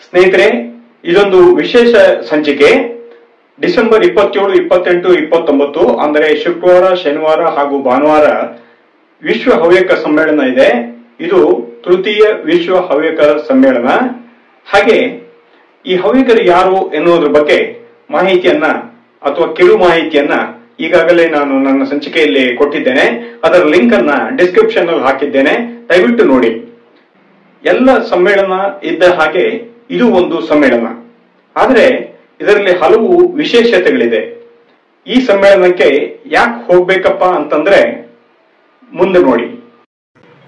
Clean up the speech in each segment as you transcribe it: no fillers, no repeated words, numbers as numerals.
ಸ್ನೇಹಿತರೆ, ಇದೊಂದು ವಿಶೇಷ ಸಂಚಿಕೆ. ಡಿಸೆಂಬರ್ 27, 28, 29 ಅಂದರೆ ಶುಕ್ರವಾರ, ಶನಿವಾರ ಹಾಗೂ ಭಾನುವಾರ ವಿಶ್ವ ಹವ್ಯಕ ಸಮ್ಮೇಳನ ಇದೆ. ಇದು ತೃತೀಯ ವಿಶ್ವ ಹವ್ಯಕ ಸಮ್ಮೇಳನ. ಹಾಗೆ ಈ ಹವ್ಯಕರು ಯಾರು ಎನ್ನುವುದರ ಬಗ್ಗೆ ಮಾಹಿತಿಯನ್ನ ಅಥವಾ ಕಿರು ಮಾಹಿತಿಯನ್ನ ಈಗಾಗಲೇ ನಾನು ನನ್ನ ಸಂಚಿಕೆಯಲ್ಲಿ ಕೊಟ್ಟಿದ್ದೇನೆ. ಅದರ ಲಿಂಕ್ ಅನ್ನ ಡಿಸ್ಕ್ರಿಪ್ಷನ್ ಅಲ್ಲಿ ಹಾಕಿದ್ದೇನೆ, ದಯವಿಟ್ಟು ನೋಡಿ. ಎಲ್ಲ ಸಮ್ಮೇಳನ ಇದ್ದ ಹಾಗೆ ಇದು ಒಂದು ಸಮ್ಮೇಳನ, ಆದರೆ ಇದರಲ್ಲಿ ಹಲವು ವಿಶೇಷತೆಗಳಿದೆ. ಈ ಸಮ್ಮೇಳನಕ್ಕೆ ಯಾಕೆ ಹೋಗ್ಬೇಕಪ್ಪ ಅಂತಂದ್ರೆ ಮುಂದೆ ನೋಡಿ.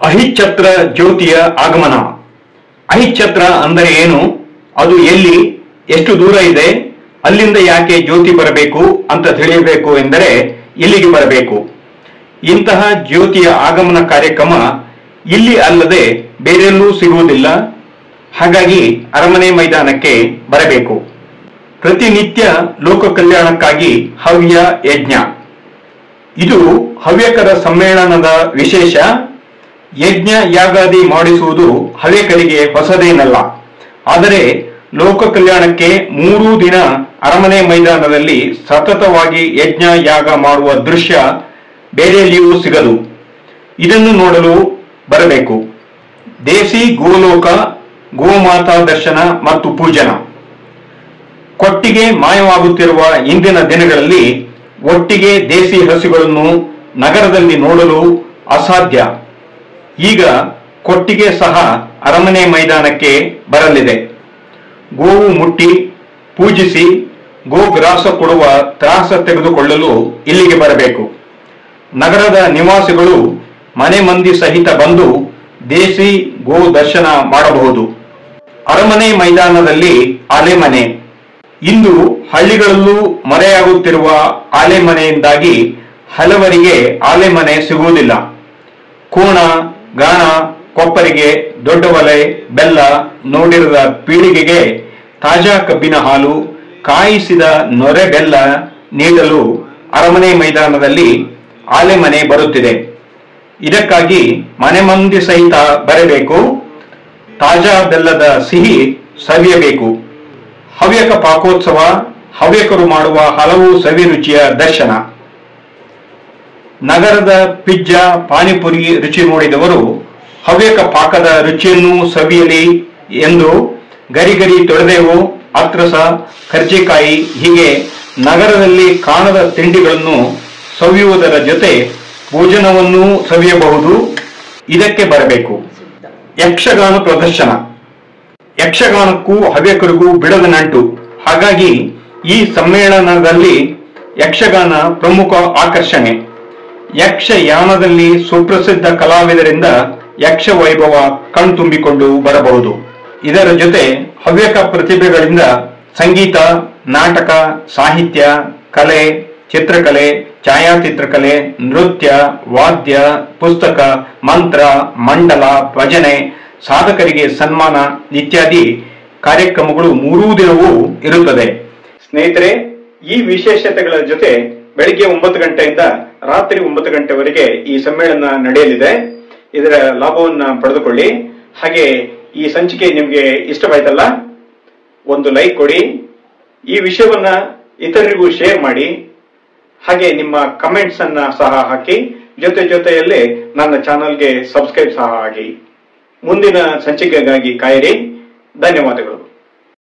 ಅಹಿಚ್ಛತ್ರ ಜ್ಯೋತಿಯ ಆಗಮನ. ಅಹಿಚ್ಛತ್ರ ಅಂದರೆ ಏನು, ಅದು ಎಲ್ಲಿ, ಎಷ್ಟು ದೂರ ಇದೆ, ಅಲ್ಲಿಂದ ಯಾಕೆ ಜ್ಯೋತಿ ಬರಬೇಕು ಅಂತ ತಿಳಿಯಬೇಕು ಎಂದರೆ ಇಲ್ಲಿಗೆ ಬರಬೇಕು. ಇಂತಹ ಜ್ಯೋತಿಯ ಆಗಮನ ಕಾರ್ಯಕ್ರಮ ಇಲ್ಲಿ ಅಲ್ಲದೆ ಬೇರೆಲ್ಲೂ ಸಿಗುವುದಿಲ್ಲ. ಹಾಗಾಗಿ ಅರಮನೆ ಮೈದಾನಕ್ಕೆ ಬರಬೇಕು. ಪ್ರತಿನಿತ್ಯ ಲೋಕ ಕಲ್ಯಾಣಕ್ಕಾಗಿ ಹವ್ಯ ಯಜ್ಞ. ಇದು ಹವ್ಯಕರ ಸಮ್ಮೇಳನದ ವಿಶೇಷ. ಯಜ್ಞ ಯಾಗಾದಿ ಮಾಡಿಸುವುದು ಹವ್ಯಕರಿಗೆ ಹೊಸದೇನಲ್ಲ. ಆದರೆ ಲೋಕ ಕಲ್ಯಾಣಕ್ಕೆ 3 ದಿನ ಅರಮನೆ ಮೈದಾನದಲ್ಲಿ ಸತತವಾಗಿ ಯಜ್ಞ ಯಾಗ ಮಾಡುವ ದೃಶ್ಯ ಬೇರೆಯಲ್ಲಿಯೂ ಸಿಗದು. ಇದನ್ನು ನೋಡಲು ಬರಬೇಕು. ದೇಸಿ ಗೋಲೋಕ, ಗೋಮಾತಾ ದರ್ಶನ ಮತ್ತು ಪೂಜನ. ಕೊಟ್ಟಿಗೆ ಮಾಯವಾಗುತ್ತಿರುವ ಇಂದಿನ ದಿನಗಳಲ್ಲಿ ಒಟ್ಟಿಗೆ ದೇಸಿ ಹಸುಗಳನ್ನು ನಗರದಲ್ಲಿ ನೋಡಲು ಅಸಾಧ್ಯ. ಈಗ ಕೊಟ್ಟಿಗೆ ಸಹ ಅರಮನೆ ಮೈದಾನಕ್ಕೆ ಬರಲಿದೆ. ಗೋವು ಮುಟ್ಟಿ ಪೂಜಿಸಿ ಗೋಗ್ರಾಸ ಕೊಡುವ ತ್ರಾಸ ತೆಗೆದುಕೊಳ್ಳಲು ಇಲ್ಲಿಗೆ ಬರಬೇಕು. ನಗರದ ನಿವಾಸಿಗಳು ಮನೆ ಮಂದಿ ಸಹಿತ ಬಂದು ದೇಸಿ ಗೋ ದರ್ಶನ ಮಾಡಬಹುದು. ಅರಮನೆ ಮೈದಾನದಲ್ಲಿ ಆಲೆಮನೆ. ಇಂದು ಹಳ್ಳಿಗಳಲ್ಲೂ ಮರೆಯಾಗುತ್ತಿರುವ ಆಲೆಮನೆಯಿಂದಾಗಿ ಹಲವರಿಗೆ ಆಲೆಮನೆ ಸಿಗುವುದಿಲ್ಲ. ಕೋಣ, ಗಾಣ, ಕೊಪ್ಪರಿಗೆ, ದೊಡ್ಡ ಒಲೆ, ಬೆಲ್ಲ, ನೋಡಿರದ ಪೀಳಿಗೆಗೆ ತಾಜಾ ಕಬ್ಬಿನ ಹಾಲು, ಕಾಯಿಸಿದ ನೊರೆ ಬೆಲ್ಲ ನೀಡಲು ಅರಮನೆ ಮೈದಾನದಲ್ಲಿ ಆಲೆಮನೆ ಬರುತ್ತಿದೆ. ಇದಕ್ಕಾಗಿ ಮನೆ ಮಂದಿ ಸಹಿತ ಬರಬೇಕು. ತಾಜಾ ಬೆಲ್ಲದ ಸಿಹಿ ಸವಿಯಬೇಕು. ಹವ್ಯಕ ಪಾಕೋತ್ಸವ, ಹವ್ಯಕರು ಮಾಡುವ ಹಲವು ಸವಿರುಚಿಯ ದರ್ಶನ. ನಗರದ ಪಿಜ್ಜಾ, ಪಾನಿಪುರಿ ರುಚಿ ನೋಡಿದವರು ಹವ್ಯಕ ಪಾಕದ ರುಚಿಯನ್ನು ಸವಿಯಲಿ ಎಂದು ಗರಿಗರಿ ತೊಳೆದೇವು, ಅತ್ರಸ, ಕರ್ಜಿಕಾಯಿ ಹೀಗೆ ನಗರದಲ್ಲಿ ಕಾಣದ ತಿಂಡಿಗಳನ್ನು ಸವಿಯುವುದರ ಜೊತೆ ಭೋಜನವನ್ನೂ ಸವಿಯಬಹುದು. ಇದಕ್ಕೆ ಬರಬೇಕು. ಯಕ್ಷಗಾನ ಪ್ರದರ್ಶನ. ಯಕ್ಷಗಾನಕ್ಕೂ ಹವ್ಯಕರಿಗೂ ಬಿಡದ ನಂಟು. ಹಾಗಾಗಿ ಈ ಸಮ್ಮೇಳನದಲ್ಲಿ ಯಕ್ಷಗಾನ ಪ್ರಮುಖ ಆಕರ್ಷಣೆ. ಯಕ್ಷಯಾನದಲ್ಲಿ ಸುಪ್ರಸಿದ್ಧ ಕಲಾವಿದರಿಂದ ಯಕ್ಷ ವೈಭವ ಕಣ್ತುಂಬಿಕೊಂಡು ಬರಬಹುದು. ಇದರ ಜೊತೆ ಹವ್ಯಕ ಪ್ರತಿಭೆಗಳಿಂದ ಸಂಗೀತ, ನಾಟಕ, ಸಾಹಿತ್ಯ, ಕಲೆ, ಚಿತ್ರಕಲೆ, ಛಾಯಾಚಿತ್ರಕಲೆ, ನೃತ್ಯ, ವಾದ್ಯ, ಪುಸ್ತಕ, ಮಂತ್ರ, ಮಂಡಲ, ಭಜನೆ, ಸಾಧಕರಿಗೆ ಸನ್ಮಾನ ಇತ್ಯಾದಿ ಕಾರ್ಯಕ್ರಮಗಳು 3 ದಿನವೂ ಇರುತ್ತದೆ. ಸ್ನೇಹಿತರೆ, ಈ ವಿಶೇಷತೆಗಳ ಜೊತೆ ಬೆಳಿಗ್ಗೆ 9 ಗಂಟೆಯಿಂದ ರಾತ್ರಿ 9 ಗಂಟೆವರೆಗೆ ಈ ಸಮ್ಮೇಳನ ನಡೆಯಲಿದೆ. ಇದರ ಲಾಭವನ್ನ ಪಡೆದುಕೊಳ್ಳಿ. ಹಾಗೆ ಈ ಸಂಚಿಕೆ ನಿಮಗೆ ಇಷ್ಟವಾಯ್ತಲ್ಲ, ಒಂದು ಲೈಕ್ ಕೊಡಿ. ಈ ವಿಷಯವನ್ನ ಇತರರಿಗೂ ಶೇರ್ ಮಾಡಿ. ಹಾಗೆ ನಿಮ್ಮ ಕಮೆಂಟ್ಸ್ ಅನ್ನ ಸಹ ಹಾಕಿ. ಜೊತೆಯಲ್ಲೇ ನನ್ನ ಚಾನಲ್ಗೆ ಸಬ್ಸ್ಕ್ರೈಬ್ ಸಹ ಆಗಿ. ಮುಂದಿನ ಸಂಚಿಕೆಗಾಗಿ ಕಾಯಿರಿ. ಧನ್ಯವಾದಗಳು.